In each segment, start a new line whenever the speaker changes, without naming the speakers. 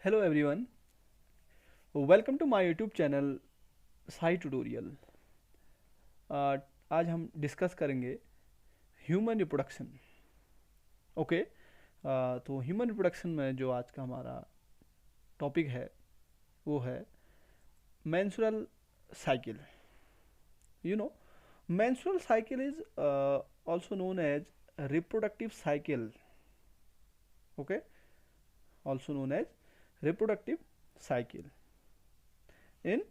Hello everyone, welcome to my YouTube channel Sai tutorial. आज हम discuss करेंगे ह्यूमन रिप्रोडक्शन। ओके, तो ह्यूमन रिप्रोडक्शन में जो आज का हमारा टॉपिक है वो है menstrual cycle. You know, menstrual cycle is also known as reproductive cycle. Okay, also known as reproductive cycle in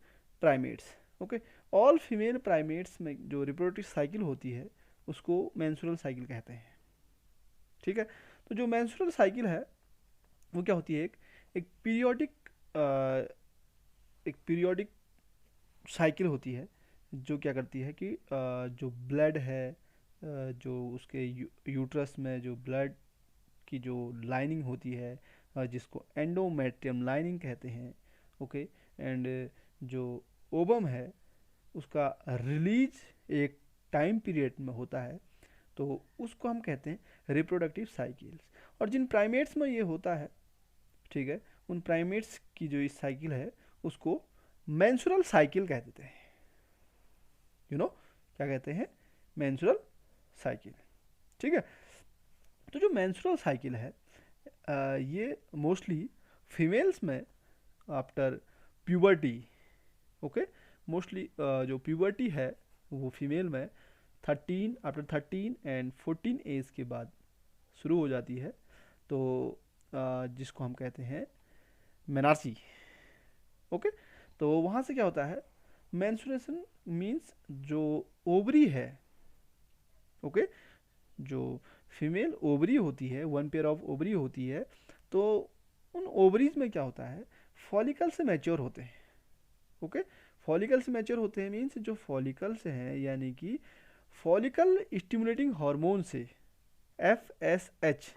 primates. Okay, all female primates में जो रिप्रोडक्टिव साइकिल होती है उसको मेंस्ट्रुअल साइकिल कहते हैं। ठीक है, तो जो मेंस्ट्रुअल साइकिल है वो क्या होती है? एक पीरियोडिक एक पीरियोडिक साइकिल होती है जो क्या करती है कि जो ब्लड है, जो उसके यूट्रस में जो ब्लड की जो लाइनिंग होती है, जिसको एंडोमेट्रियम लाइनिंग कहते हैं। ओके, एंड जो ओबम है उसका रिलीज एक टाइम पीरियड में होता है, तो उसको हम कहते हैं रिप्रोडक्टिव साइकिल्स। और जिन प्राइमेट्स में ये होता है, ठीक है, उन प्राइमेट्स की जो इस साइकिल है उसको मेंस्ट्रुअल साइकिल कह देते हैं। यू नो, क्या कहते हैं? Menstrual cycle. ठीक है, तो जो मेंस्ट्रुअल साइकिल है ये मोस्टली फीमेल्स में आफ्टर प्यूबर्टी। ओके, मोस्टली जो प्यूबर्टी है वो फीमेल में 13 एंड 14 एज के बाद शुरू हो जाती है। तो जिसको हम कहते हैं मेनार्ची। ओके, तो वहाँ से क्या होता है? मेंस्ट्रुएशन मीन्स जो ओवरी है, ओके, जो फीमेल ओवरी होती है, वन पेयर ऑफ ओवरी होती है, तो उन ओवरीज में क्या होता है? फॉलिकल से मैच्योर होते हैं। ओके, फॉलिकल से मैच्योर होते हैं मीन्स जो फॉलिकल से हैं, यानी कि फॉलिकल स्टिमुलेटिंग हार्मोन से, एफ एस एच।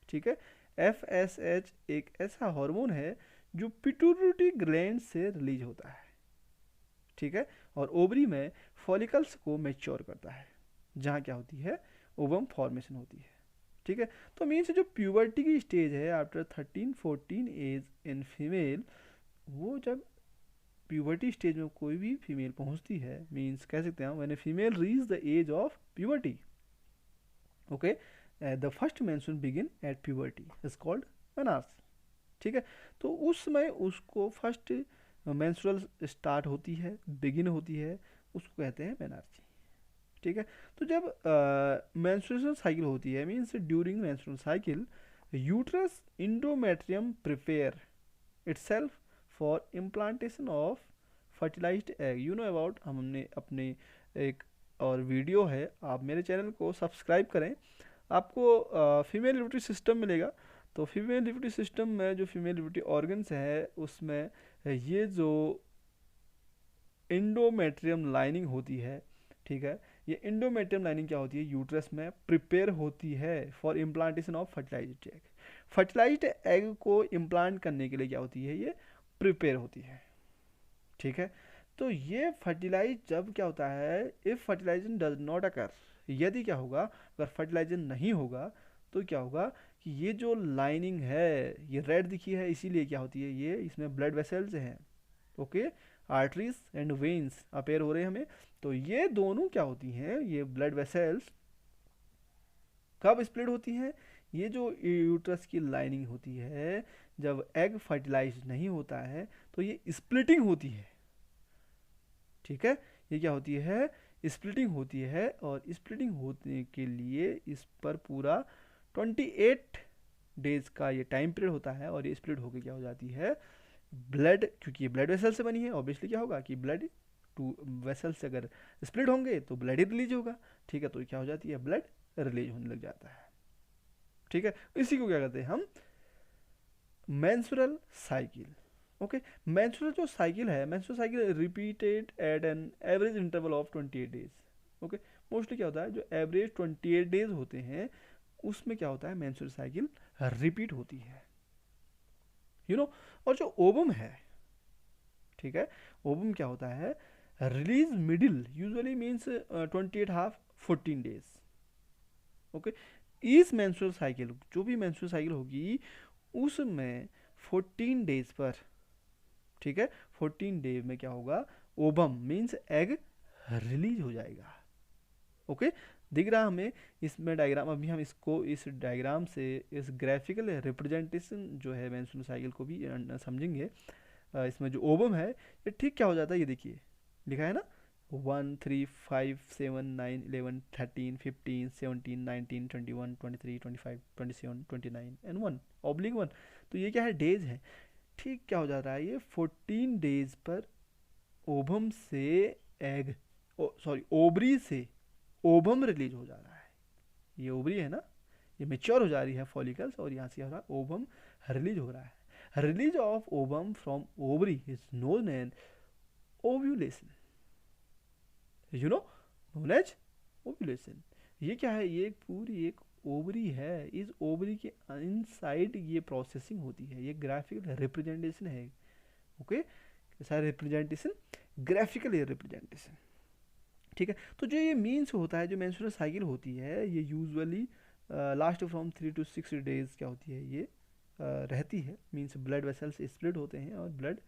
ठीक है, एफ एस एच एक ऐसा हार्मोन है जो पिट्यूटरी ग्लैंड से रिलीज होता है। ठीक है, और ओवरी में फॉलिकल्स को मैच्योर करता है, जहाँ क्या होती है? ओवम फॉर्मेशन होती है। ठीक है, तो मीन्स जो प्यूबर्टी की स्टेज है आफ्टर 13-14 एज इन फीमेल, वो जब प्यूबर्टी स्टेज में कोई भी फीमेल पहुंचती है, मीन्स कह सकते हैं when a female reach the age of puberty. Okay, the first menstruation begin at puberty is called menarche. ठीक है, तो उस समय उसको फर्स्ट मेंस्ट्रुअल स्टार्ट होती है, बिगिन होती है, उसको कहते हैं मेनार्ची। ठीक है, तो जब मेंस्ट्रुएशन साइकिल होती है, means during menstrual cycle uterus endometrium prepare itself for implantation of fertilized egg. You know about, हमने अपने एक और वीडियो है, आप मेरे चैनल को सब्सक्राइब करें, आपको फीमेल रिप्रोडक्टिव सिस्टम मिलेगा। तो फीमेल रिप्रोडक्टिव सिस्टम में जो फीमेल रिप्रोडक्टिव ऑर्गन्स है उसमें ये जो इंडोमेट्रियम लाइनिंग होती है, ठीक है, ये इंडोमेट्रियम लाइनिंग क्या होती है? यूट्रस में प्रिपेयर होती है for implantation of fertilized egg. Fertilized egg को इम्प्लांट करने के लिए क्या होती है? ये प्रिपेयर होती है। ठीक है, तो ये फर्टिलाइज जब क्या होता है? If fertilization does not occur, यदि क्या होगा? अगर फर्टिलाइजेशन नहीं होगा तो क्या होगा कि ये जो लाइनिंग है ये रेड दिखी है, इसीलिए क्या होती है? ये इसमें ब्लड वेसल्स हैं। Okay, arteries and veins appear हो रहे हैं हमें। तो ये दोनों क्या होती हैं? ये ब्लड वेसल्स कब स्प्लिट होती हैं? ये जो यूट्रस की लाइनिंग होती है, जब एग फर्टिलाइज नहीं होता है तो ये स्प्लिटिंग होती है। ठीक है, ये क्या होती है? स्प्लिटिंग होती है, और स्प्लिटिंग होने के लिए इस पर पूरा 28 डेज का ये टाइम पीरियड होता है, और ये स्प्लिट होकर क्या हो जाती है? ब्लड, क्योंकि ये ब्लड वेसल से बनी है, ऑब्वियसली क्या होगा कि ब्लड टू वेसल से अगर स्प्लिट होंगे तो ब्लड ही रिलीज होगा। ठीक है, तो क्या हो जाती है? ब्लड रिलीज होने लग जाता है। ठीक है, इसी को क्या कहते हैं हम? Menstrual cycle. ओके, मेंस्ट्रुअल जो साइकिल है, menstrual cycle repeated at an average interval of 28 days. Okay, mostly क्या होता है? जो एवरेज 28 डेज होते हैं उसमें क्या होता है? मेंस्ट्रुअल साइकिल रिपीट होती है। यू नो, और जो ओवम है, ठीक है, ओवम क्या होता है? Release middle usually means 28 half 14 days. Okay, इस मेंस्ट्रुअल साइकिल, जो भी मेंस्ट्रुअल साइकिल होगी उसमें 14 डेज पर, ठीक है, 14 डेज में क्या होगा, ओवम मीन्स एग रिलीज हो जाएगा। ओके, दिख रहा हमें इसमें डायग्राम। अभी हम इसको इस डायग्राम से इस ग्राफिकल रिप्रेजेंटेशन जो है मेंस्ट्रुअल साइकिल को भी समझेंगे। इसमें जो ओवम है ये ठीक क्या हो जाता है, ये देखिए लिखा है ना, 1 3 5 7 9 11 13 15 17 19 21 23 25 27 29 एंड 1/1। तो ये क्या है, डेज है। ठीक क्या हो जाता है, ये 14 डेज पर ओवम से एग, सॉरी ओवरी से ओवम रिलीज हो जा रहा है। ये ओवरी है ना, ये मेच्योर हो जा रही है फॉलिकल्स, और यहाँ से हो रहा है ओवम रिलीज हो रहा है। Release of ovum from ovary is known as ovulation, you know, known as ovulation. ये क्या है, ये पूरी एक ओवरी है, इस ओवरी के इनसाइड ये प्रोसेसिंग होती है। ये ग्राफिकल रिप्रेजेंटेशन है। ओके, कैसा रिप्रेजेंटेशन, ग्राफिकल रिप्रेजेंटेशन, ठीक है। तो जो ये मीन्स होता है, जो मेंस्ट्रुअल साइकिल होती है, ये usually last from 3 to 6 days क्या होती है, ये रहती है। मीन्स ब्लड वेसल्स स्प्लिट होते हैं और ब्लड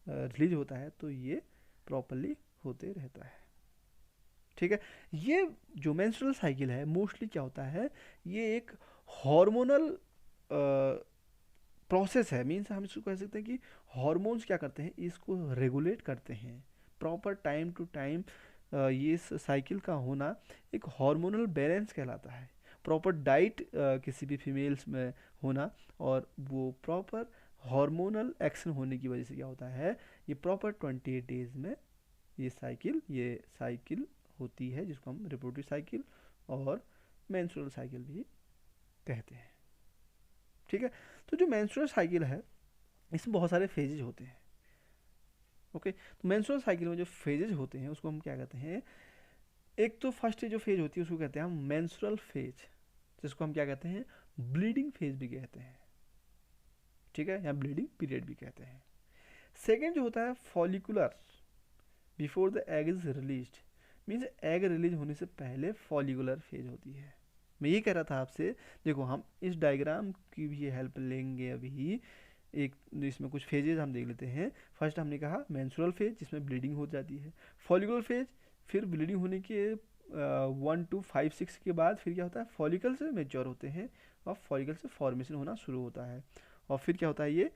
रिलीज होता है, तो ये प्रॉपरली होते रहता है, ठीक है। ये जो मेंस्ट्रुअल साइकिल है मोस्टली क्या होता है, ये एक हार्मोनल प्रोसेस है। मीन्स हम इसको कह सकते हैं कि हार्मोन्स क्या करते हैं, इसको रेगुलेट करते हैं प्रॉपर टाइम टू टाइम। ये साइकिल का होना एक हार्मोनल बैलेंस कहलाता है। प्रॉपर डाइट किसी भी फीमेल्स में होना, और वो प्रॉपर हार्मोनल एक्शन होने की वजह से क्या होता है, ये प्रॉपर 28 डेज में ये साइकिल होती है, जिसको हम रिप्रोडक्टिव साइकिल और मेंस्ट्रुअल साइकिल भी कहते हैं, ठीक है। तो जो मेंस्ट्रुअल साइकिल है इसमें बहुत सारे फेजेज होते हैं। ओके, तो मेंस्ट्रुअल साइकिल में जो फेजेज होते हैं उसको हम क्या कहते हैं, एक तो फर्स्ट जो फेज होती है उसको कहते हैं हम मेंस्ट्रुअल फेज, जिसको हम क्या कहते हैं, ब्लीडिंग फेज भी कहते हैं, ठीक है, या ब्लीडिंग पीरियड भी कहते हैं। सेकेंड जो होता है follicular, before the egg is released, means egg release होने से पहले फॉलिकुलर फेज होती है। मैं ये कह रहा था आपसे, देखो हम इस डायग्राम की भी हेल्प लेंगे अभी। एक इसमें कुछ फेजेस हम देख लेते हैं। फर्स्ट हमने कहा मेंस्ट्रुअल फेज, जिसमें ब्लीडिंग हो जाती है। फॉलिकुलर फेज, फिर ब्लीडिंग होने के 1 to 5 6 के बाद फिर क्या होता है, फॉलिकल से मेच्योर होते हैं और फॉलिकल से फॉर्मेशन होना शुरू होता है, और फिर क्या होता है, ये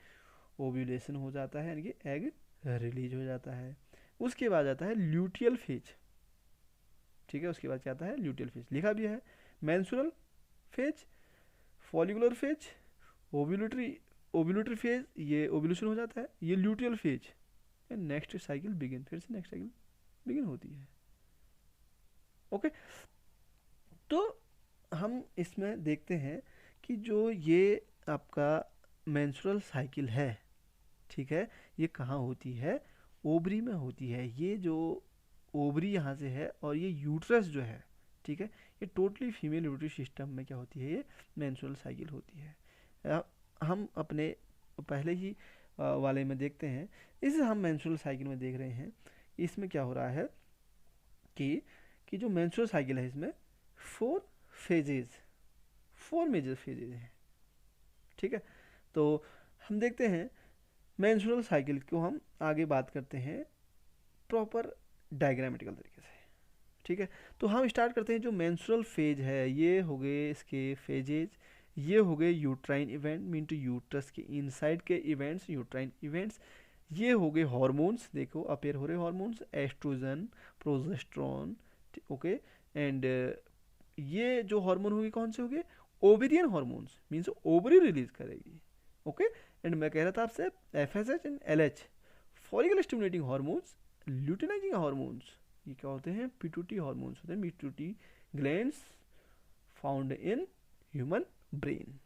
ओव्यूलेशन हो जाता है, यानी कि एग रिलीज हो जाता है। उसके बाद आता है ल्यूटियल फेज, ठीक है। उसके बाद क्या आता है, ल्यूटियल फेज लिखा भी है, menstrual phase, follicular phase, ovulatory phase, ये ओव्यूलेशन हो जाता है, ये luteal phase, next cycle begin, फिर से नेक्स्ट साइकिल बिगिन होती है। ओके, तो हम इसमें देखते हैं कि जो ये आपका मेंस्ट्रुअल साइकिल है, ठीक है, ये कहाँ होती है, ओवरी में होती है। ये जो ओवरी यहाँ से है और ये यूट्रस जो है, ठीक है, ये टोटली फीमेल रिप्रोडक्टिव सिस्टम में क्या होती है, ये मेंस्ट्रुअल साइकिल होती है। हम अपने पहले ही वाले में देखते हैं, इसे हम मेंस्ट्रुअल साइकिल में देख रहे हैं। इसमें क्या हो रहा है कि जो मेंस्ट्रुअल साइकिल है इसमें 4 फेजेज, 4 मेजर फेजेज हैं, ठीक है। तो हम देखते हैं मेंस्ट्रुअल साइकिल को, हम आगे बात करते हैं प्रॉपर डायग्रामेटिकल तरीके से, ठीक है। तो हम स्टार्ट करते हैं, जो मेंस्ट्रुअल फेज है ये हो गए इसके फेजेज, ये हो गए uterine event, mean to uterus के इनसाइड के इवेंट्स, यूट्राइन इवेंट्स। ये हो गए हार्मोन्स, देखो अपेयर हो रहे hormones, oestrogen, progesterone, okay. And ये जो हार्मोन होगी कौन से होंगे, ovarian hormones, means ovary release करेगी, ओके। एंड मैं कह रहा था आपसे FSH and LH, follicle stimulating hormones, luteinizing hormones, ये क्या होते हैं, पिट्यूटरी हार्मोन्स होते हैं, pituitary glands found in human brain,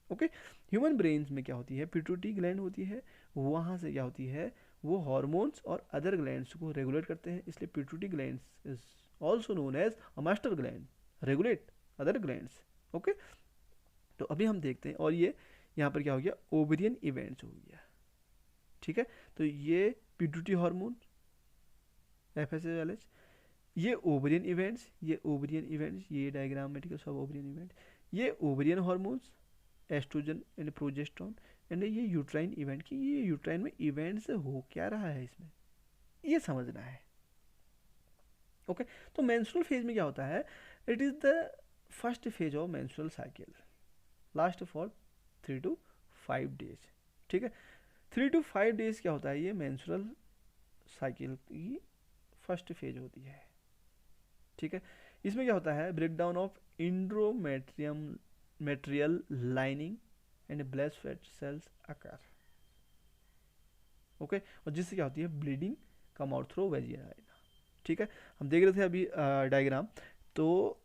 okay. Human brain में क्या होती है, पिट्यूटरी ग्लैंड होती है, वहाँ से क्या होती है, वो हार्मोन्स और अदर ग्लैंड्स को रेगुलेट करते हैं, इसलिए pituitary glands is also known as a master gland, regulate other glands, okay. तो अभी हम देखते हैं, और ये यहाँ पर क्या हो गया, ओवेरियन इवेंट्स हो गया, ठीक है। तो ये पिट्यूटरी हार्मोन, एफएसएच, ये ओवेरियन इवेंट्स, ये ओवेरियन इवेंट्स, ये डायग्रामेटिकल सब ओवेरियन इवेंट, ये ovarian hormones, oestrogen and progesterone and ये यूट्राइन इवेंट की, ये यूट्राइन में इवेंट्स हो क्या रहा है इसमें, ये समझना है। ओके तो मेंस्ट्रुअल फेज में क्या होता है, it is the first phase of menstrual cycle, last for 3 to 5 days. ठीक है, 3 to 5 डेज क्या होता है, ये मेंस्ट्रुअल साइकिल की फर्स्ट फेज होती है। ठीक है, इसमें क्या होता है, break down of endometrium material lining and blood fat cells occur. Okay, और जिससे क्या होती है, bleeding come out through vagina. ठीक है, हम देख रहे थे अभी डायग्राम, तो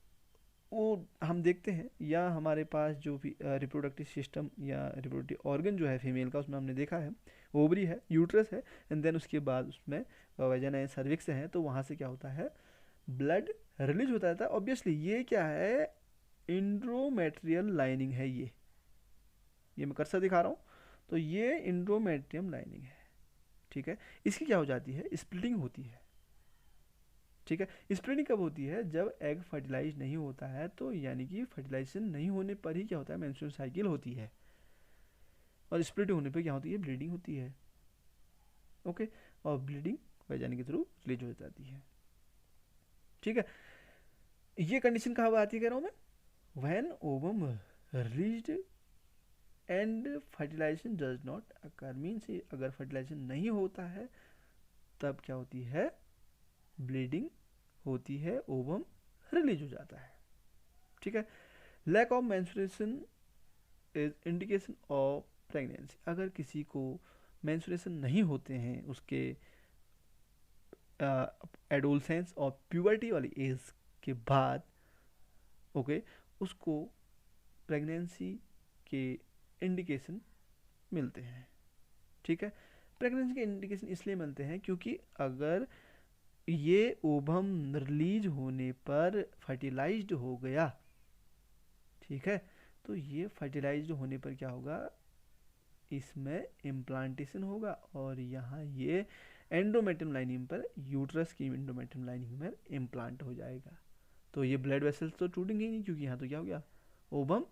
वो हम देखते हैं, या हमारे पास जो भी रिप्रोडक्टिव सिस्टम या रिप्रोडक्टिव ऑर्गन जो है फीमेल का, उसमें हमने देखा है ओवरी है, यूट्रस है, एंड देन उसके बाद उसमें वेजिना है, सर्विक्स है, तो वहाँ से क्या होता है, ब्लड रिलीज होता था। ऑब्वियसली ये क्या है, इंड्रोमेट्रियल लाइनिंग है, ये मैं कर्सर दिखा रहा हूँ, तो ये इंड्रोमेट्रियम लाइनिंग है। ठीक है, इसकी क्या हो जाती है, स्प्लिटिंग होती है। ठीक है, स्प्लिटिंग कब होती है, जब एग फर्टिलाइज नहीं होता है, तो यानी कि फर्टिलाइजेशन नहीं होने पर ही क्या होता है, मेंस्ट्रुअल साइकिल होती है, और स्प्लिट होने पर क्या होती है, ब्लीडिंग होती है। ओके, और ब्लीडिंग वेजाइना के थ्रू रिलीज हो जाती है। ठीक है, ये कंडीशन कहाँ आती है कह रहा हूँ मैं, when ovum reached and fertilization does not occur, means अगर फर्टिलाइजेशन नहीं होता है तब क्या होती है, ब्लीडिंग होती है, ओवम रिलीज हो जाता है। ठीक है, lack of menstruation is indication of pregnancy, अगर किसी को मेंस्ट्रुएशन नहीं होते हैं उसके एडोलसेंस और प्यूबर्टी वाली एज के बाद, ओके, उसको प्रेगनेंसी के इंडिकेशन मिलते हैं। ठीक है, प्रेगनेंसी के इंडिकेशन इसलिए मिलते हैं क्योंकि अगर ये ओवम रिलीज होने पर फर्टिलाइज्ड हो गया, ठीक है, तो ये फर्टिलाइज्ड होने पर क्या होगा, इसमें इम्प्लांटेशन होगा, और यहाँ ये एंडोमेट्रियम लाइनिंग पर, यूट्रस की एंडोमेट्रियम लाइनिंग में इम्प्लांट हो जाएगा। तो ये ब्लड वेसल्स तो टूटेंगे ही नहीं, क्योंकि यहाँ तो क्या हो गया, ओवम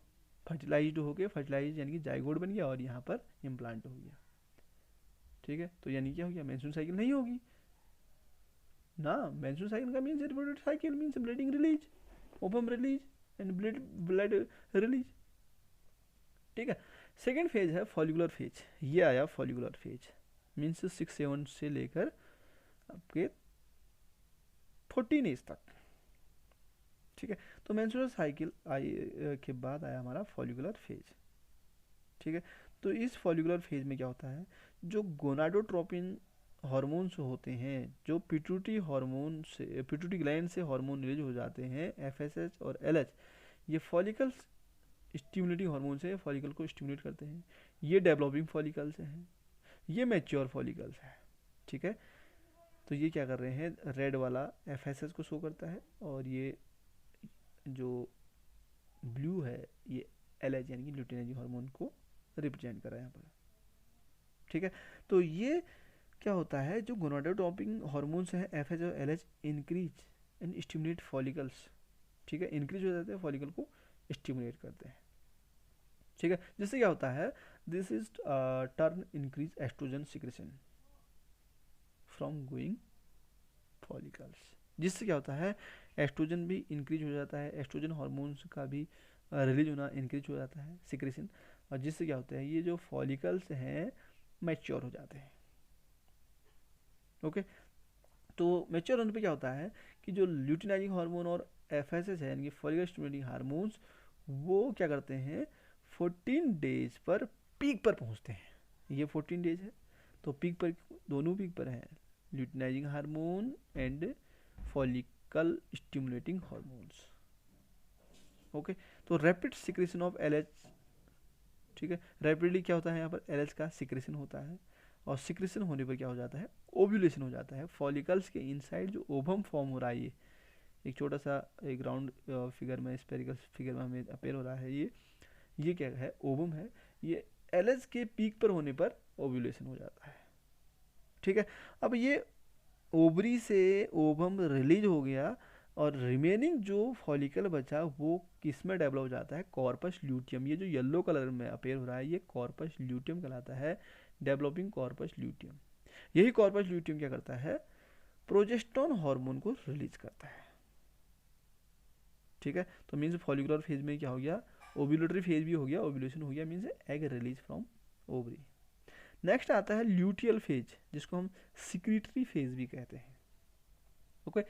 फर्टिलाइज्ड हो गया, फर्टिलाइज यानी कि जाइगोट बन गया, और यहाँ पर इम्प्लांट हो गया। ठीक है, तो यानी क्या हो गया, मेंस्ट्रुअल साइकिल नहीं होगी ना। मेंस्ट्रुअल साइकिल का means reproductive cycle means bleeding release, ovum release and blood release. ठीक है, सेकेंड फेज है फॉलिकुलर फेज, ये आया फॉलिकुलर फेज, मीन्स 6-7 से लेकर आपके 14 एज तक। ठीक है, तो मेंस्ट्रुअल साइकिल के बाद आया हमारा फॉलिकुलर फेज। ठीक है, तो इस फॉलिकुलर फेज में क्या होता है, जो गोनाडोट्रोपिन हार्मोन्स होते हैं, जो पिट्यूटरी हार्मोन से, पिट्यूटरी ग्लैंड से हार्मोन रिलीज हो जाते हैं, एफएसएच और एलएच, ये फॉलिकल्स स्टिमुलेटिंग हार्मोन्स है, फॉलिकल को स्टिमुलेट करते हैं। ये डेवलपिंग फॉलिकल्स हैं, ये मैच्योर फॉलिकल्स हैं। ठीक है, तो ये क्या कर रहे हैं, रेड वाला एफएसएच को शो करता है, और ये जो ब्लू है ये एलएच यानी कि ल्यूटिनाइजिंग हार्मोन को रिप्रेजेंट कर रहा है यहाँ पर। ठीक है, तो ये क्या होता है, जो गोनाडोट्रोपिन हार्मोन्स हैं एफएच और LH increase and stimulate follicles. ठीक है, इंक्रीज हो जाते हैं, फॉलिकल को स्टिमुलेट करते हैं। ठीक है, जिससे क्या होता है, this is turn increase estrogen secretion from going follicles, जिससे क्या होता है, एस्ट्रोजन भी इंक्रीज हो जाता है, एस्ट्रोजन हार्मोन्स का भी रिलीज होना इंक्रीज हो जाता है, सिक्रेशन, और जिससे क्या होता है, ये जो फॉलिकल्स हैं मैच्योर हो जाते हैं। ओके, तो मैच्योर होने पे क्या होता है कि जो ल्यूटिनाइजिंग हार्मोन और एफएसएच है यानी कि फॉलिकल स्टिमुलेटिंग हार्मोन्स, वो क्या करते हैं, 14 डेज पर पीक पर पहुंचते हैं। ये 14 डेज है, तो पीक पर, दोनों पीक पर हैं, luteinizing hormone and follicle stimulating hormones. Okay, तो रैपिड सिक्रेशन ऑफ एलएच। ठीक है, रैपिडली क्या होता है, यहाँ पर एलएच का सिक्रेशन होता है, और सिक्रेशन होने पर क्या हो जाता है, ओव्यूलेशन हो जाता है। फॉलिकल्स के इनसाइड जो ओवम फॉर्म हो रहा है, ये एक छोटा सा एक राउंड फिगर में, स्पेरिकल फिगर में हमें अपेयर हो रहा है, ये क्या है, ओवम है, ये एलएच के पीक पर होने पर ओव्यूलेशन हो जाता है। ठीक है, अब ये ओवरी से ओवम रिलीज हो गया, और रिमेनिंग जो फॉलिकल बचा वो किस में डेवलप हो जाता है, कॉर्पस ल्यूटियम। ये जो येलो कलर में अपेयर हो रहा है ये कॉर्पस ल्यूटियम कहलाता है, डेवलपिंग कॉर्पस ल्यूटियम। यही कॉर्पस ल्यूटियम क्या करता है, प्रोजेस्टेरोन हार्मोन को रिलीज करता है। ठीक है, तो मीन्स फॉलिकुलर फेज में क्या हो गया, ओव्यूलेटरी फेज भी हो गया, ओव्यूलेशन हो गया, means egg release from ovary. Next आता है ल्यूटियल फेज, जिसको हम सिक्रीटरी फेज भी कहते हैं। ओके,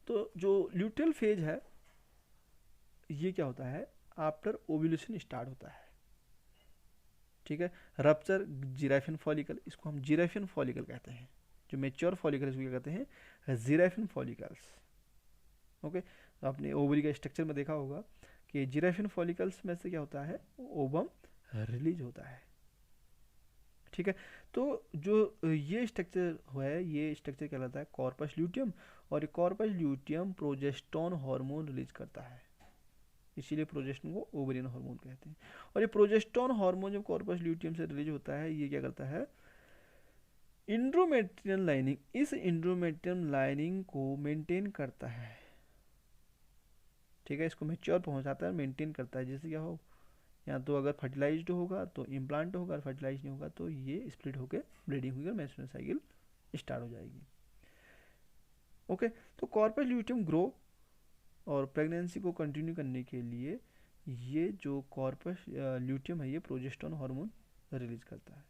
तो जो ल्यूटियल फेज है ये क्या होता है, आफ्टर ओव्यूलेशन स्टार्ट होता है। ठीक है, रप्चर जिराफिन फॉलिकल, इसको हम जिराफिन फॉलिकल कहते हैं। जो मेच्योर फॉलिकल इसको क्या कहते हैं, जिराफिन फॉलिकल्स। ओके, तो आपने ओवरी का स्ट्रक्चर में देखा होगा कि जिराफिन फॉलिकल्स में से क्या होता है, ओवम रिलीज होता है। ठीक है, तो जो ये स्ट्रक्चर है ये स्ट्रक्चर कहलाता है कॉर्पस ल्यूटियम, और corpus luteum progesterone hormone release करता है, इसीलिए प्रोजेस्टेरोन को ओवरियन हार्मोन कहते हैं। और ये प्रोजेस्टेरोन हार्मोन जब कॉर्पस ल्यूटियम से रिलीज होता है ये क्या करता है, इंड्रोमेट्रियम लाइनिंग, इस इंड्रोमेट्रियम लाइनिंग को मेंटेन करता है। ठीक है, इसको मैच्योर पहुंचाता है, मेंटेन करता है। जैसे क्या हो, या तो अगर फर्टिलाइज्ड होगा तो इम्प्लांट होगा, और फर्टिलाइज नहीं होगा तो ये स्प्लिट होकर ब्लीडिंग होकर मेंस्ट्रुअल साइकिल स्टार्ट हो जाएगी। ओके, तो कॉर्पस ल्यूटियम ग्रो और प्रेगनेंसी को कंटिन्यू करने के लिए ये जो कॉर्पस ल्यूटियम है ये प्रोजेस्टेरोन हार्मोन रिलीज करता है।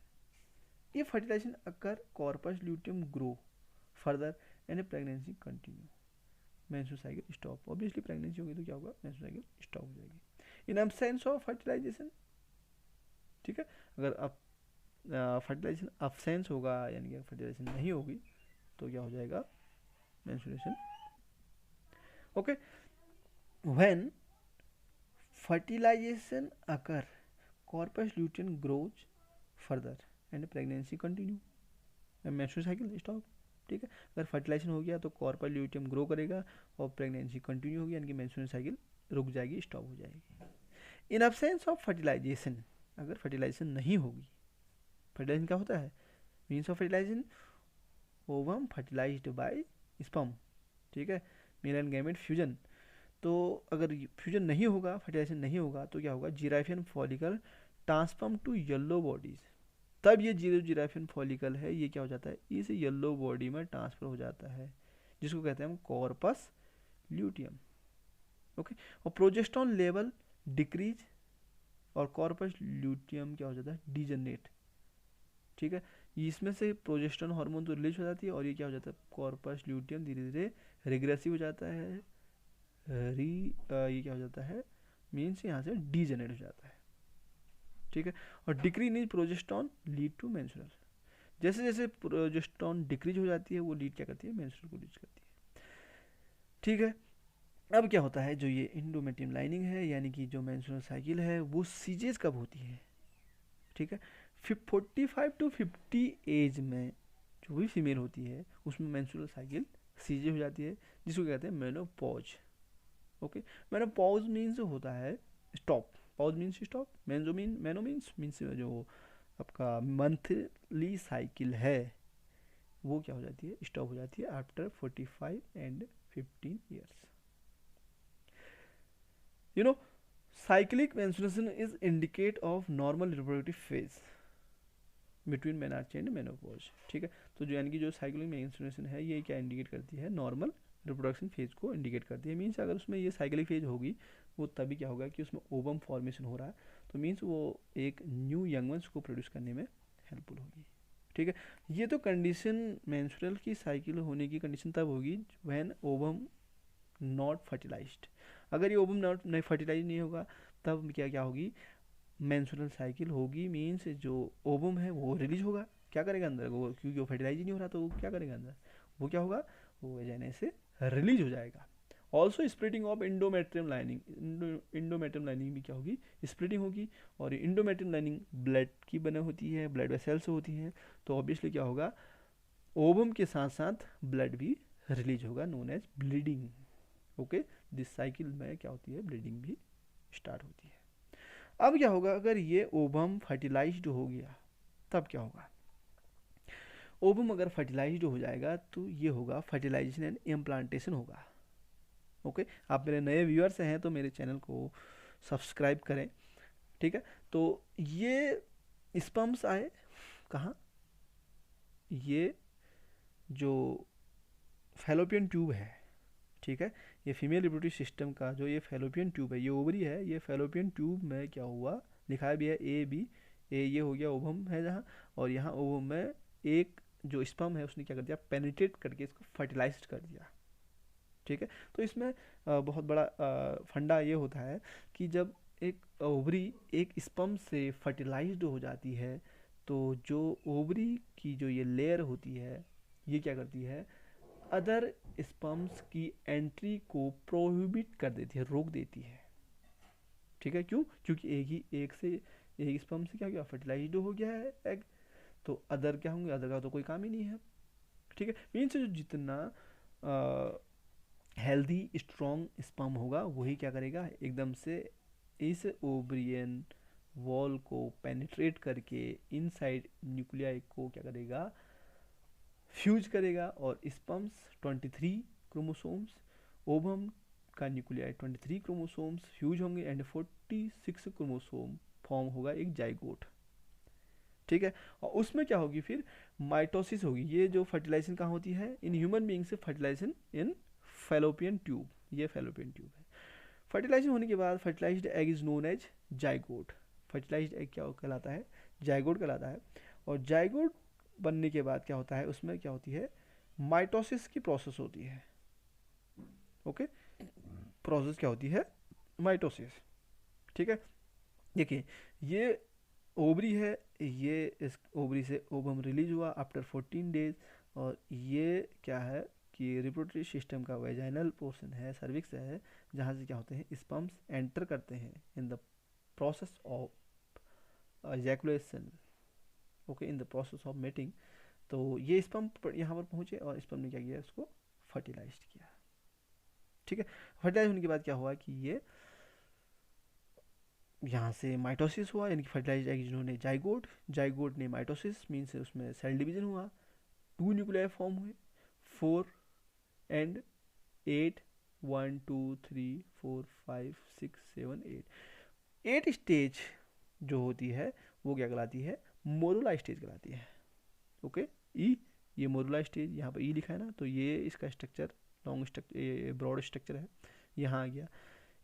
ये fertilization occur corpus luteum grow further and pregnancy continue, menstrual cycle stop. Obviously pregnancy होगी तो क्या होगा, मेंस्ट्रुअल साइकिल स्टॉप हो जाएगी इन एब्सेंस ऑफ फर्टिलाइजेशन। ठीक है, अगर अब फर्टिलाइजेशन अब्सेंस होगा यानी कि फर्टिलाइजेशन नहीं होगी तो क्या हो जाएगा, menstruation. Okay, when fertilization occur corpus luteum grows further and pregnancy continue, menstrual cycle stop. ठीक है, अगर फर्टिलाइजेशन हो गया तो कॉर्पस ल्यूटियम ग्रो करेगा और प्रेगनेंसी कंटिन्यू होगी यानी कि मेंस्ट्रुअल साइकिल रुक जाएगी, स्टॉप हो जाएगी। इन एब्सेंस ऑफ फर्टिलाइजेशन, अगर फर्टिलाइजेशन नहीं होगी, फर्टिलाइजेशन क्या होता है, means of fertilization ovum fertilized by sperm. ठीक है, मेल एंड गैमेट फ्यूजन। तो अगर फ्यूजन नहीं होगा, फर्टिलाइजेशन नहीं होगा तो क्या होगा, Graafian follicle transform to yellow bodies. तब ये जिराफियन फॉलिकल है ये क्या हो जाता है, इस येलो बॉडी में ट्रांसफर हो जाता है, जिसको कहते हैं हम कॉर्पस ल्यूटियम। ओके, और प्रोजेस्टेरोन लेवल डिक्रीज और कॉर्पस ल्यूटियम क्या हो जाता है, डीजनरेट। ठीक है, इसमें से प्रोजेस्टेरोन हार्मोन तो रिलीज हो जाती है और ये क्या हो जाता है, कॉर्पस ल्यूटियम धीरे धीरे रिग्रेसिव हो जाता है, ये क्या हो जाता है, मीन्स यहाँ से डीजनरेट हो जाता है। ठीक है, और decrease in progesterone lead to menstrual. जैसे जैसे प्रोजेस्टेरोन डिक्रीज हो जाती है वो लीड क्या करती है, मेंस्ट्रुअल को लीड करती है। ठीक है, अब क्या होता है, जो ये इंडोमेट्रियम लाइनिंग है यानी कि जो मेंस्ट्रुअल साइकिल है वो सीजेस कब होती है। ठीक है, 45 टू 50 एज में जो भी फीमेल होती है उसमें मेंस्ट्रुअल साइकिल सीजे हो जाती है, जिसको कहते हैं मेनोपॉज। ओके, मेनोपॉज मीन्स होता है stop, pause means stop, meno means जो आपका मंथली साइकिल है वो क्या हो जाती है, स्टॉप हो जाती है after 45 and 15 years. You know, cyclic menstruation is indicate of normal reproductive phase between menarche and menopause. ठीक है, तो जो यानी कि जो साइक्लिक मेंस्ट्रुएशन है ये क्या इंडिकेट करती है, नॉर्मल रिप्रोडक्शन फेज को इंडिकेट करती है। मीन्स अगर उसमें ये साइक्लिक फेज होगी वो तभी क्या होगा कि उसमें ओवम फॉर्मेशन हो रहा है, तो मीन्स वो एक न्यू यंग वंस को प्रोड्यूस करने में हेल्पफुल होगी। ठीक है, ये तो कंडीशन मेंस्ट्रुअल की साइकिल होने की कंडीशन तब होगी व्हेन ओवम नॉट फर्टिलाइज्ड। अगर ये ओवम नॉट नहीं फर्टिलाइज नहीं होगा तब क्या क्या होगी, मेंस्ट्रुअल साइकिल होगी, मीन्स जो ओवम है वो रिलीज होगा, क्या करेगा अंदर वो, क्योंकि वो फर्टिलाइज ही नहीं हो रहा तो वो क्या करेगा अंदर, वो क्या होगा, वो वेजाइना से रिलीज हो जाएगा। Also splitting of endometrium lining, endometrium lining भी क्या होगी, स्प्लिटिंग होगी। और इंडोमेट्रियम लाइनिंग ब्लड की बने होती है, ब्लड वेसल से होती है, तो ऑब्वियसली क्या होगा, ओवम के साथ साथ ब्लड भी रिलीज होगा, known as bleeding. Okay, this cycle में क्या होती है, ब्लीडिंग भी स्टार्ट होती है। अब क्या होगा, अगर ये ओवम फर्टिलाइज्ड हो गया तब क्या होगा, ओवम अगर फर्टिलाइज्ड हो जाएगा तो ये होगा फर्टिलाइजेशन एंड इम्प्लांटेशन होगा। ओके, आप मेरे नए व्यूअर्स हैं तो मेरे चैनल को सब्सक्राइब करें, ठीक है। तो ये स्पर्म्स आए कहाँ, ये जो फैलोपियन ट्यूब है, ठीक है, ये फीमेल रिप्रोडक्टिव सिस्टम का जो ये फैलोपियन ट्यूब है, ये ओवरी है, ये फैलोपियन ट्यूब में क्या हुआ, लिखा भी है ए बी, ए ये हो गया ओवम है जहाँ, और यहाँ ओवम में एक जो स्पर्म है उसने क्या कर दिया, पेनिट्रेट करके इसको फर्टिलाइज कर दिया, ठीक है। तो इसमें बहुत बड़ा फंडा ये होता है कि जब एक ओवरी एक स्पर्म से फर्टिलाइज्ड हो जाती है, तो जो ओवरी की जो ये लेयर होती है, ये क्या करती है, अदर स्पर्म्स की एंट्री को प्रोहिबिट कर देती है, रोक देती है, ठीक है। क्यों, क्योंकि एक स्पर्म से क्या हो गया, फर्टिलाइज्ड हो गया है एग, तो अदर क्या होंगे, अदर का तो कोई काम ही नहीं है, ठीक है। मीन्स जो जितना हेल्दी स्ट्रॉन्ग स्पर्म होगा वही क्या करेगा, एकदम से इस ओब्रियन वॉल को पेनिट्रेट करके इनसाइड न्यूक्लियाई को क्या करेगा, फ्यूज करेगा, और स्पर्म्स 23 क्रोमोसोम्स, ओवम का न्यूक्लियाई 23 क्रोमोसोम्स फ्यूज होंगे एंड 46 क्रोमोसोम फॉर्म होगा एक जाइगोट, ठीक है। और उसमें क्या होगी फिर, माइटोसिस होगी। ये जो फर्टिलाइजेशन कहाँ होती है, इन ह्यूमन बीइंग से फर्टिलाइजेशन इन फैलोपियन ट्यूब, ये फैलोपियन ट्यूब है। फर्टिलाइजेशन होने के बाद fertilized egg is known as zygote, fertilized egg क्या कहलाता है, जाइगोट कहलाता है। और जाइगोट बनने के बाद क्या होता है, उसमें क्या होती है, माइटोसिस की प्रोसेस होती है, ओके, प्रोसेस क्या होती है, माइटोसिस, ठीक है। देखिए ये ओवरी है, ये इस ओवरी से ओवम रिलीज हुआ आफ्टर 14 डेज, और ये क्या है कि रिप्रोडक्टिव सिस्टम का वेजाइनल पोर्शन है, सर्विक्स है, जहाँ से क्या होते हैं, स्पर्म्स एंटर करते हैं in the process of ejaculation, okay, in the process of mating. तो ये स्पर्म यहाँ पर पहुँचे और स्पर्म ने क्या किया, इसको फर्टिलाइज किया, ठीक है। फर्टिलाइज होने के बाद क्या हुआ कि ये यहाँ से माइटोसिस हुआ, यानी कि फर्टिलाइज एग जिन्होंने जाइगोट, जाइगोट ने माइटोसिस मीन्स उसमें सेल डिवीजन हुआ, 2 न्यूक्लियाई फॉर्म हुए, 4 एंड 8, 1 2 3 4 5 6 7 8 स्टेज जो होती है वो क्या कहलाती है, मोरुला स्टेज कहलाती है, ओके। ई, ये मोरुला स्टेज, यहाँ पर ई लिखा है ना, तो ये इसका structure long structure, broad structure है, यहाँ आ गया।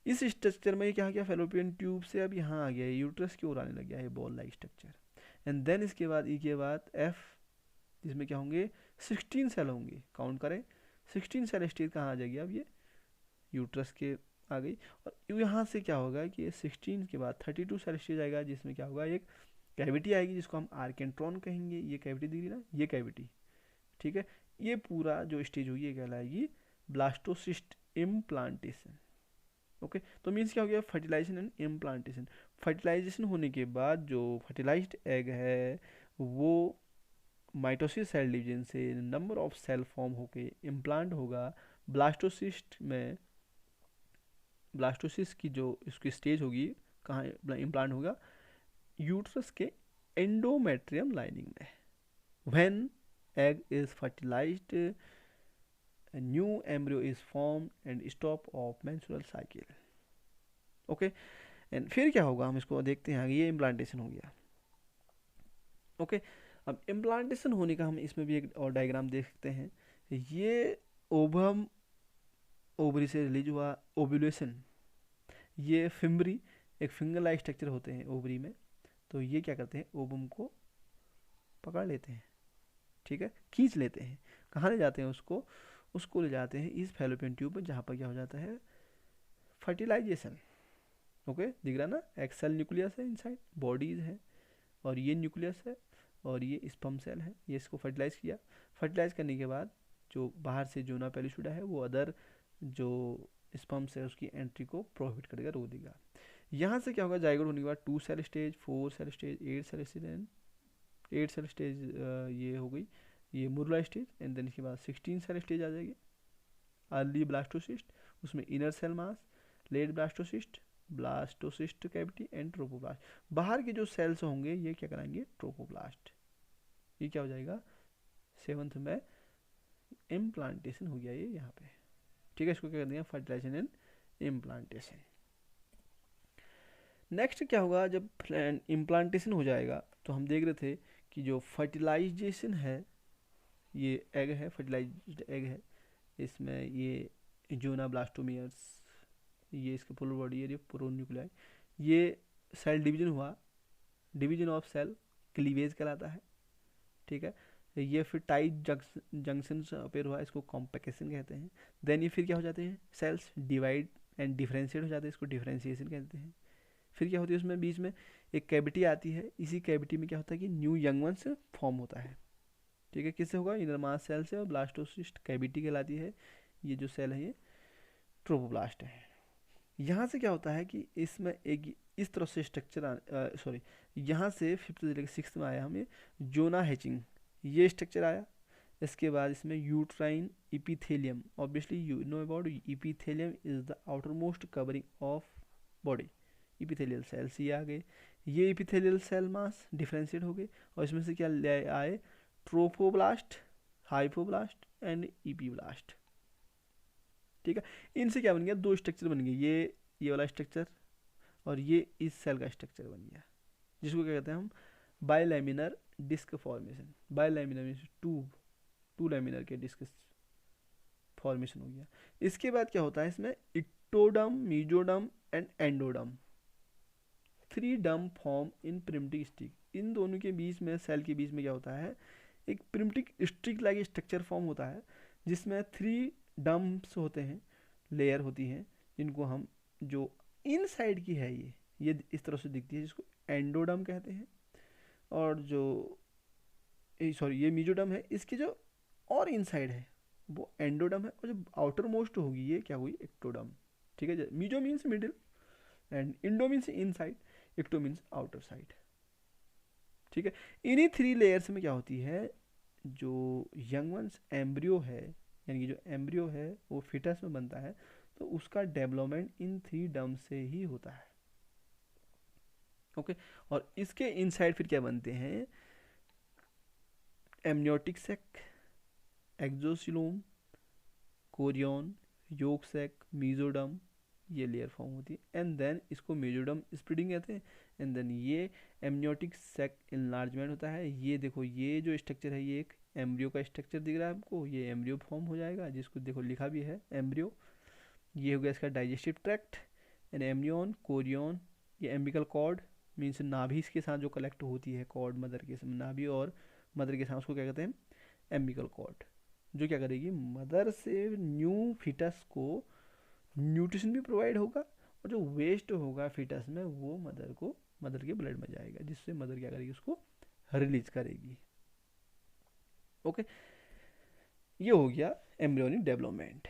इस स्ट्रक्चर में क्या गया, फेलोपियन ट्यूब से अब यहाँ आ गया, यूट्रस की ओर आने लग गया है ball like structure. And then इसके बाद ई के बाद एफ, जिसमें क्या होंगे, 16 सेल होंगे, काउंट करें, 16 सेल स्टेज कहाँ आ जाएगी, अब ये यूट्रस के आ गई। और यहाँ से क्या होगा कि ये 16 के बाद 32 सेल स्टेज आएगा, जिसमें क्या होगा, एक कैविटी आएगी जिसको हम आर्केंट्रॉन कहेंगे, ये कैविटी दिख रही ना, ये कैविटी, ठीक है। ये पूरा जो स्टेज होगी ये कहलाएगी ब्लास्टोसिस्ट इम्प्लांटेशन, ओके। तो मीन्स क्या हो गया, फर्टिलाइजेशन एंड इम्प्लांटेशन। फर्टिलाइजेशन होने के बाद जो फर्टिलाइज्ड एग है वो माइटोसिस सेल डिवीजन से नंबर ऑफ सेल फॉर्म होके इम्प्लांट होगा ब्लास्टोसिस्ट में, ब्लास्टोसिस की जो इसकी स्टेज होगी कहाँ इम्प्लांट होगा, यूट्रस के एंडोमेट्रियम लाइनिंग में। When egg is fertilized, a new embryo is formed and stop of menstrual cycle, okay. And फिर क्या होगा, हम इसको देखते हैं आगे, ये इम्प्लांटेशन हो गया, ओके। अब इम्प्लांटेशन होने का हम इसमें भी एक और डायग्राम देख सकते हैं, ये ओवम ओवरी से रिलीज हुआ, ओव्यूलेशन, ये फिम्बरी, एक फिंगर लाइक स्ट्रक्चर होते हैं ओवरी में, तो ये क्या करते हैं, ओवम को पकड़ लेते हैं, ठीक है, खींच लेते हैं, कहाँ ले जाते हैं उसको, उसको ले जाते हैं इस फैलोपियन ट्यूब में, जहाँ पर क्या हो जाता है, फर्टिलाइजेशन, ओके। दिख रहा ना, एक्सेल न्यूक्लियस है इनसाइड, बॉडीज है, और ये न्यूक्लियस है, और ये स्पर्म सेल है, ये इसको फर्टिलाइज किया। फर्टिलाइज करने के बाद जो बाहर से जोना पेलिशुडा है वो अदर जो स्पर्म्स है उसकी एंट्री को प्रोहिबिट करेगा, रोक देगा। यहाँ से क्या होगा, जाइगोट होने के बाद 2 cell stage, 4 cell stage, 8 cell stage and 8 cell stage, ये हो गई ये मुरला स्टेज, एंड देन इसके बाद 16 सेल स्टेज आ जाएगी, अर्ली ब्लास्टोसिस्ट, उसमें inner cell mass, late blastocyst, blastocyst cavity and trophoblast. बाहर के जो सेल्स होंगे ये क्या कराएंगे, ट्रोपोब्लास्ट, ये क्या हो जाएगा, 7th में इम्प्लांटेशन हो गया ये यहाँ पे, ठीक है, इसको क्या कहते हैं, फर्टिलाइजेशन एंड इम्प्लांटेशन। नेक्स्ट क्या होगा, जब इम्प्लांटेशन हो जाएगा तो हम देख रहे थे कि जो फर्टिलाइजेशन है, ये एग है, फर्टिलाइज्ड एग है, इसमें ये जोना ब्लास्टोमियर्स, ये इसके पोलर बॉडी है, ये प्रोन्यूक्लियाई, ये सेल डिवीजन हुआ, डिवीजन ऑफ सेल क्लीवेज कहलाता है। ठीक है, ये फिर टाइट जंक्शन अपेयर हुआ, इसको कॉम्पेक्शन कहते हैं। देन ये फिर क्या हो जाते हैं, सेल्स डिवाइड एंड डिफरेंशिएट हो जाते हैं, इसको डिफरेंशिएशन कहते हैं। फिर क्या होती है, उसमें बीच में एक कैविटी आती है, इसी कैविटी में क्या होता है कि न्यू यंग वंस फॉर्म होता है। ठीक है, किससे होगा, इनरमास सेल से, और ब्लास्टोसिस्ट कैविटी कहलाती है। ये जो सेल है ये ट्रोपोब्लास्ट है। यहाँ से क्या होता है कि इसमें एक इस तरह से स्ट्रक्चर, सॉरी, यहाँ से फिफ्थ से लेकर सिक्स में आया हमें जोना हैचिंग, ये स्ट्रक्चर आया। इसके बाद इसमें uterine epithelium, obviously you know about epithelium is the outermost covering of body, epithelial cells ये आ गए। ये इपीथेलियल सेल मास डिफ्रेंशिएट हो गए, और इसमें से क्या ले आए, ट्रोफोब्लास्ट, हाइपोब्लास्ट एंड इपीब्लास्ट। ठीक है, इनसे क्या बन गया, दो स्ट्रक्चर बन गए, ये वाला स्ट्रक्चर और ये इस सेल का स्ट्रक्चर बन गया, जिसको क्या कहते हैं हम, bilaminar disc formation. Bilaminar means two laminar के डिस्क फॉर्मेशन हो गया। इसके बाद क्या होता है, इसमें इक्टोडम, मीजोडम एंड एंडोडम, 3 डम फॉर्म इन प्रिमिटिव स्टिक। इन दोनों के बीच में, सेल के बीच में क्या होता है, एक primitive stick like structure form होता है, जिसमें 3 डम्स होते हैं, लेयर होती हैं, जिनको हम, जो इनसाइड की है ये इस तरह से दिखती है, जिसको एंडोडम कहते हैं। और जो सॉरी ये मीजोडम है, इसकी जो और इनसाइड है वो एंडोडम है, और जो आउटर मोस्ट होगी ये क्या हुई, एक्टोडम। ठीक है, meso means middle and endo means inside, ecto means outer side. ठीक है, इन्हीं 3 लेयर्स में क्या होती है, जो यंग वंस एम्ब्रियो है, यानी कि जो एम्ब्रियो है वो फिटस में बनता है, तो उसका डेवलपमेंट इन 3 डम से ही होता है। ओके, और इसके इनसाइड फिर क्या बनते हैं, एमनियोटिक सेक, एक्सोसिलोम, कोरियन, योक सेक, मीजोडम, ये लेयर फॉर्म होती है। एंड देन इसको मेजोडम स्प्रेडिंग कहते हैं। एंड देन ये एमनियोटिक सेक इनलार्जमेंट होता है। ये देखो, ये जो स्ट्रक्चर है, ये एक एम्ब्रियो का स्ट्रक्चर दिख रहा है आपको, ये एम्ब्रियो फॉर्म हो जाएगा, जिसको देखो लिखा भी है एम्ब्रियो। ये हो गया इसका डाइजेस्टिव ट्रैक्ट एंड एम्नियन, कोरियन, ये एम्बिकल कॉर्ड मीन्स नाभि के साथ जो कलेक्ट होती है कॉर्ड, मदर के नाभि और मदर के साथ, उसको क्या कहते हैं, एम्बिकल कॉर्ड, जो क्या करेगी, मदर से न्यू फिटस को न्यूट्रिशन भी प्रोवाइड होगा, और जो वेस्ट होगा फिटस में वो मदर के ब्लड में जाएगा, जिससे मदर क्या करेगी, उसको रिलीज करेगी। ओके, ये हो गया एम्ब्रियोनिक डेवलपमेंट।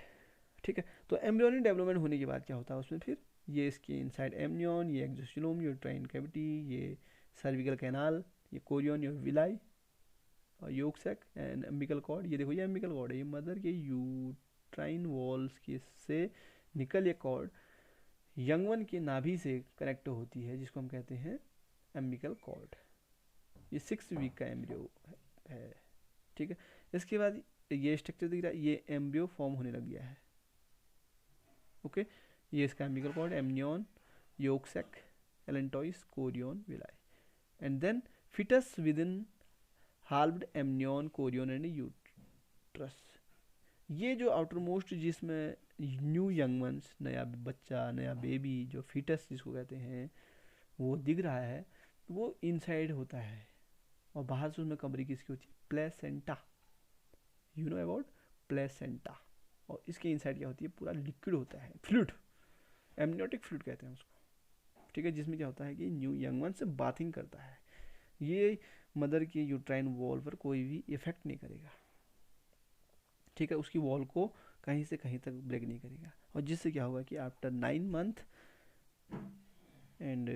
ठीक है, तो एम्ब्रियोनिक डेवलपमेंट होने के बाद क्या होता है उसमें, फिर ये इसके इनसाइड एमनियन, ये एक्सोसिलोम, ये यूट्राइन कैविटी, ये सर्विकल कैनाल, ये कोरियन, ये विलाई, और yolk sac and umbilical cord. ये देखो, ये एम्बिकल कॉर्ड है, ये मदर के यूट्राइन वॉल्स के से निकल ये कॉर्ड यंग वन के नाभि से कनेक्ट होती है, जिसको हम कहते हैं एम्बिकल कॉर्ड। ये 6 वीक का एम्ब्रियो है। ठीक है, इसके बाद ये स्ट्रक्चर दिख रहा है, ये एम्ब्रियो फॉर्म होने लग गया है। ओके, ये इसका umbilical cord, amnion, yolk sac, allantois, chorion, villi. And then fetus with in halved amnion, chorion and uterus. ये जो आउटर मोस्ट, जिसमें न्यू यंग वंस, नया बच्चा, नया बेबी, जो फिटस जिसको कहते हैं, वो दिख रहा है, वो इनसाइड होता है, और बाहर से उसमें कवरिंग किसकी होती है, placenta. You know about placenta. और इसके इनसाइड क्या होती है, पूरा लिक्विड होता है, फ्लूइड, एमनियोटिक फ्लूइड कहते हैं उसको। ठीक है, जिसमें क्या होता है कि न्यू यंग वन से बाथिंग करता है। ये मदर की यूट्राइन वॉल पर कोई भी इफेक्ट नहीं करेगा। ठीक है, उसकी वॉल को कहीं से कहीं तक ब्रेक नहीं करेगा, और जिससे क्या होगा कि आफ्टर 9 मंथ एंड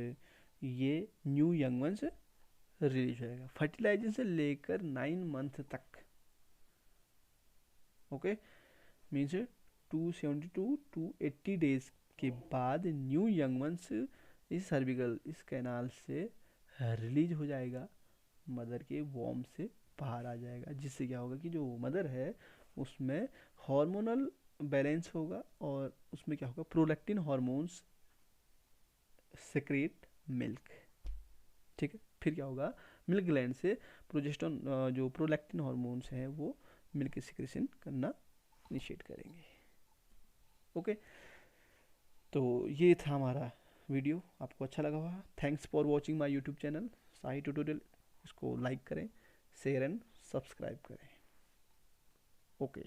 ये न्यू यंग वन से रिलीज हो जाएगा, फर्टिलाइजेशन से लेकर 9 मंथ तक। ओके, मीन्स 272 टू 80 डेज के बाद न्यू यंग वंस इस सर्विकल, इस कैनाल से रिलीज हो जाएगा, मदर के वॉर्म से बाहर आ जाएगा, जिससे क्या होगा कि जो मदर है उसमें हार्मोनल बैलेंस होगा और उसमें क्या होगा, प्रोलैक्टिन हार्मोन्स सेक्रेट मिल्क। ठीक है, फिर क्या होगा, मिल्क ग्लैंड से प्रोजेस्टेरोन जो प्रोलैक्टिन हार्मोन्स हैं वो मिल्क सिक्रेशन करना इनिशिएट करेंगे। ओके, तो ये था हमारा वीडियो, आपको अच्छा लगा होगा। Thanks for watching my YouTube channel Sahi tutorial. इसको लाइक करें, शेयर एंड सब्सक्राइब करें। ओके।